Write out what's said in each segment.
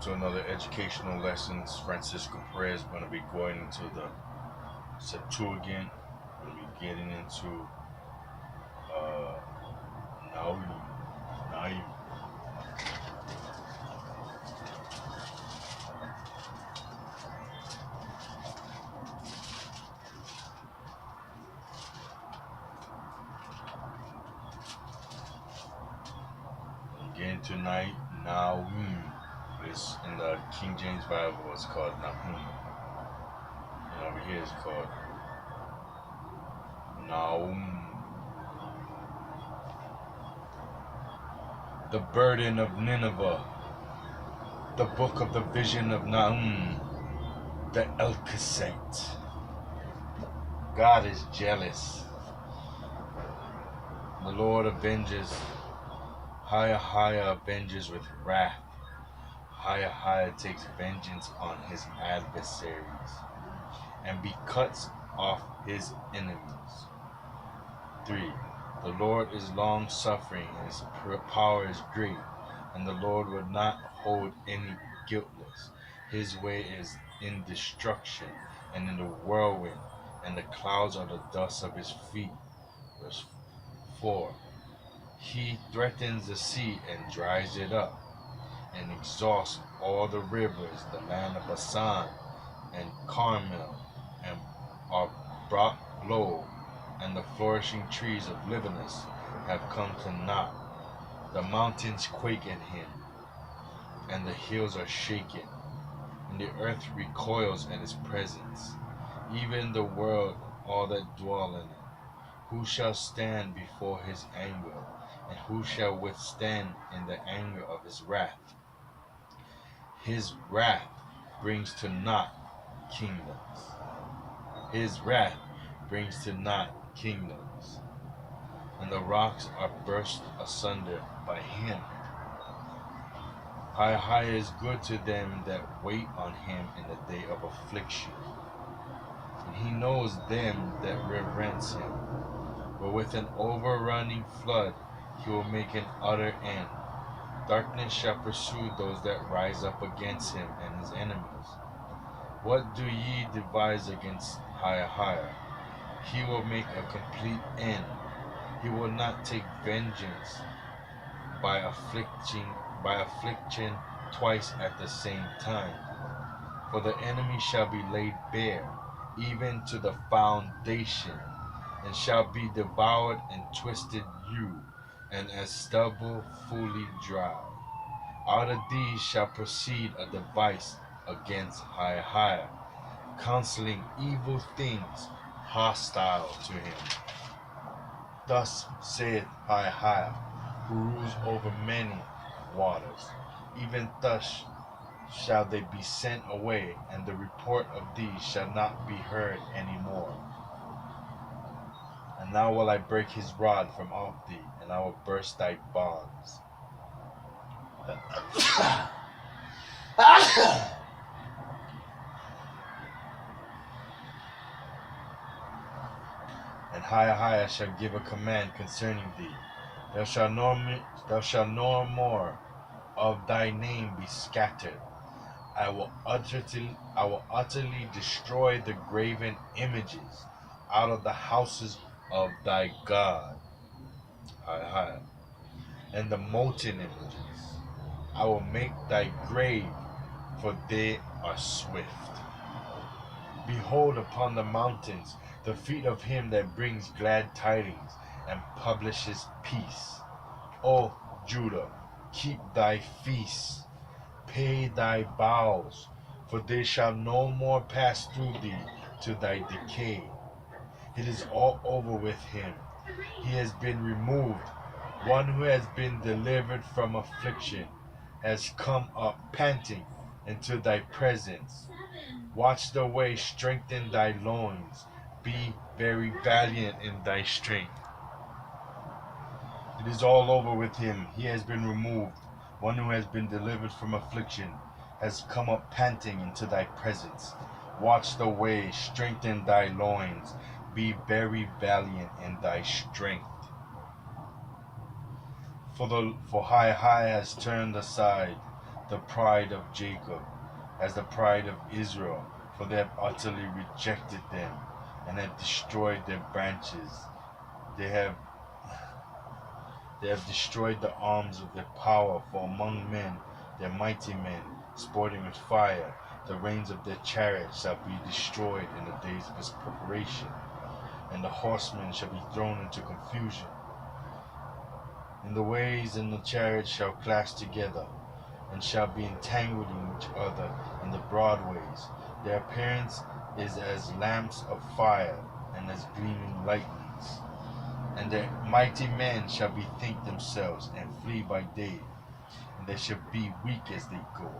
To another educational lessons. Francisco Perez going to be going into the Septuagint. Going to be getting into uh, Naum. Naum. Getting to Naum. It's in the King James Bible. It's called Nahum. And over here it's called Naum. The burden of Nineveh. The book of the vision of Naum. The Elkasite. God is jealous. The Lord avenges. Higher avenges with wrath. Higher takes vengeance on his adversaries, and cuts off his enemies. 3. The Lord is long suffering, and his power is great, and the Lord will not hold any guiltless. His way is in destruction, and in the whirlwind, and the clouds are the dust of his feet. Verse 4. He threatens the sea and dries it up, and exhausts all the rivers. The land of Basan and Carmel and are brought low, and the flourishing trees of Libanus have come to naught. The mountains quake at him, and the hills are shaken, and the earth recoils at his presence, even the world, all that dwell in it. Who shall stand before his anger, and who shall withstand in the anger of his wrath? His wrath brings to naught kingdoms. His wrath brings to naught kingdoms, and the rocks are burst asunder by him. High is good to them that wait on him in the day of affliction, and he knows them that reverence him. But with an overrunning flood he will make an utter end. Darkness shall pursue those that rise up against him and his enemies. What do ye devise against higher? He will make a complete end. He will not take vengeance by affliction twice at the same time. For the enemy shall be laid bare, even to the foundation, and shall be devoured and twisted yew, and as stubble fully dry. Out of these shall proceed a device against higher, counseling evil things hostile to him. Thus saith higher, who rules over many waters, even thus shall they be sent away, and the report of these shall not be heard any more. And now will I break his rod from off thee, and I will burst thy bonds. And higher shall give a command concerning thee. Thou shalt no more of thy name be scattered. I will utterly destroy the graven images out of the houses of thy God. Higher. And the molten images. I will make thy grave, for they are swift. Behold upon the mountains the feet of him that brings glad tidings and publishes peace. O Judah, keep thy feasts, pay thy vows, for they shall no more pass through thee to thy decay. It is all over with him. He has been removed. One who has been delivered from affliction has come up panting into thy presence. Watch the way, strengthen thy loins, be very valiant in thy strength. It is all over with him. He has been removed. One who has been delivered from affliction has come up panting into thy presence. Watch the way, strengthen thy loins, be very valiant in thy strength. For high has turned aside the pride of Jacob, as the pride of Israel, for they have utterly rejected them, and have destroyed their branches. They have destroyed the arms of their power, for among men, their mighty men, sporting with fire, the reins of their chariots shall be destroyed in the days of his preparation, and the horsemen shall be thrown into confusion. And the ways and the chariots shall clash together, and shall be entangled in each other in the broad ways. Their appearance is as lamps of fire, and as gleaming lightnings. And their mighty men shall bethink themselves, and flee by day. And they shall be weak as they go,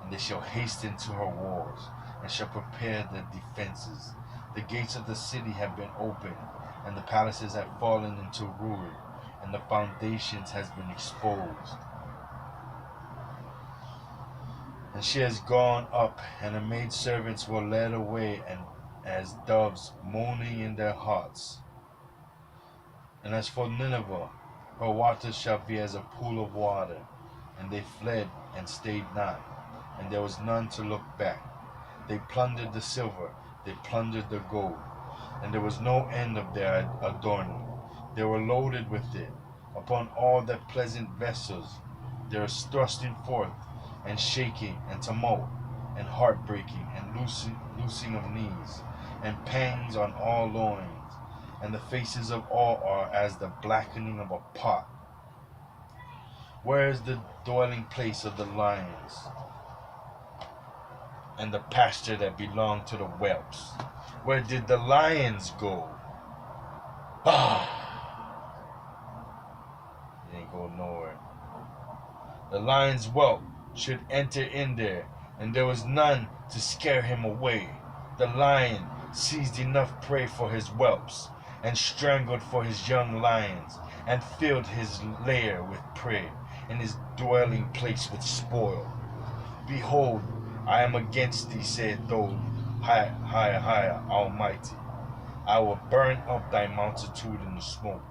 and they shall hasten to her walls, and shall prepare their defenses. The gates of the city have been opened, and the palaces have fallen into ruin, and the foundations has been exposed. And she has gone up, and her maidservants were led away, and as doves moaning in their hearts. And as for Nineveh, her waters shall be as a pool of water, and they fled and stayed not, and there was none to look back. They plundered the silver, they plundered the gold, and there was no end of their adorning. They were loaded with it upon all their pleasant vessels. There is thrusting forth, and shaking, and tumult, and heartbreaking, and loosing of knees, and pangs on all loins, and the faces of all are as the blackening of a pot. Where is the dwelling place of the lions, and the pasture that belonged to the whelps? Where did the lions go? They ain't go nowhere. The lion's whelp should enter in there, and there was none to scare him away. The lion seized enough prey for his whelps, and strangled for his young lions, and filled his lair with prey, and his dwelling place with spoil. Behold, I am against thee, saith thou, higher, Almighty. I will burn up thy multitude in the smoke,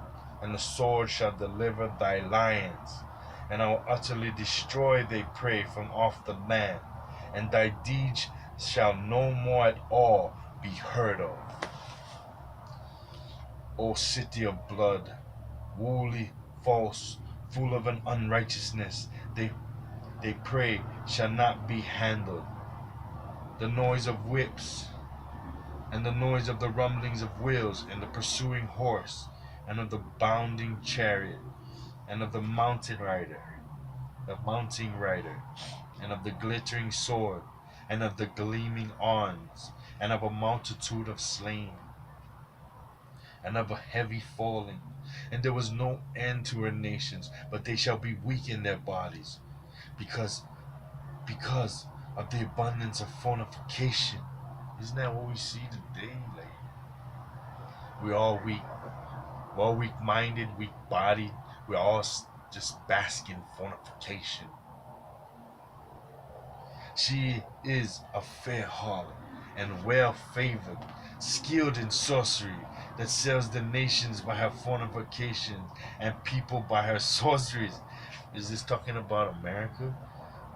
and the sword shall deliver thy lions, and I will utterly destroy thy prey from off the land, and thy deeds shall no more at all be heard of. O city of blood, wholly false, full of an unrighteousness, they pray shall not be handled. The noise of whips, and the noise of the rumblings of wheels, and the pursuing horse, and of the bounding chariot, and of the mounting rider, and of the glittering sword, and of the gleaming arms, and of a multitude of slain, and of a heavy falling. And there was no end to her nations, but they shall be weak in their bodies, because of the abundance of fornication. Isn't that what we see today? Like, we're all weak. We're all weak-minded, weak-bodied. We're all just basking in fornication. She is a fair harlot and well-favored, skilled in sorcery, that sells the nations by her fornication and people by her sorceries. Is this talking about America?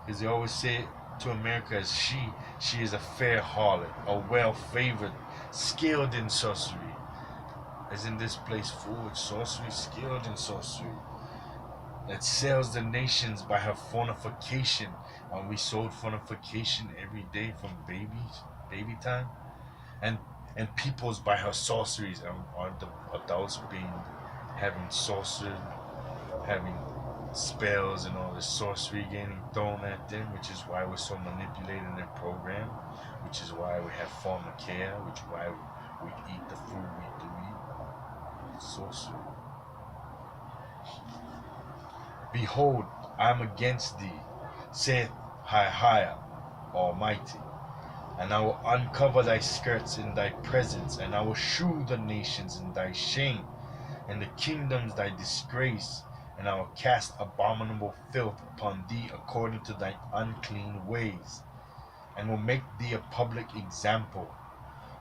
Because they always say it to America as she is a fair harlot, a well-favored, skilled in sorcery. As in this place full with sorcery, skilled in sorcery, that sells the nations by her fornication. And we sold fornication every day from baby time, and peoples by her sorceries. And are the adults having sorcery, having spells and all this sorcery getting thrown at them, which is why we're so manipulated and programmed, which is why we have pharmacare, which is why we eat the food we do eat. It's sorcery. Behold, I am against thee, saith higher, Almighty, and I will uncover thy skirts in thy presence, and I will shew the nations in thy shame, and the kingdoms thy disgrace, and I will cast abominable filth upon thee according to thy unclean ways, and will make thee a public example.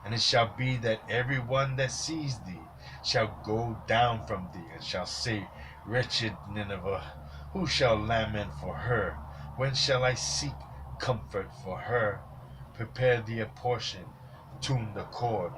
And it shall be that every one that sees thee shall go down from thee, and shall say, Wretched Nineveh, who shall lament for her? When shall I seek comfort for her? Prepare thee a portion, tune the cord,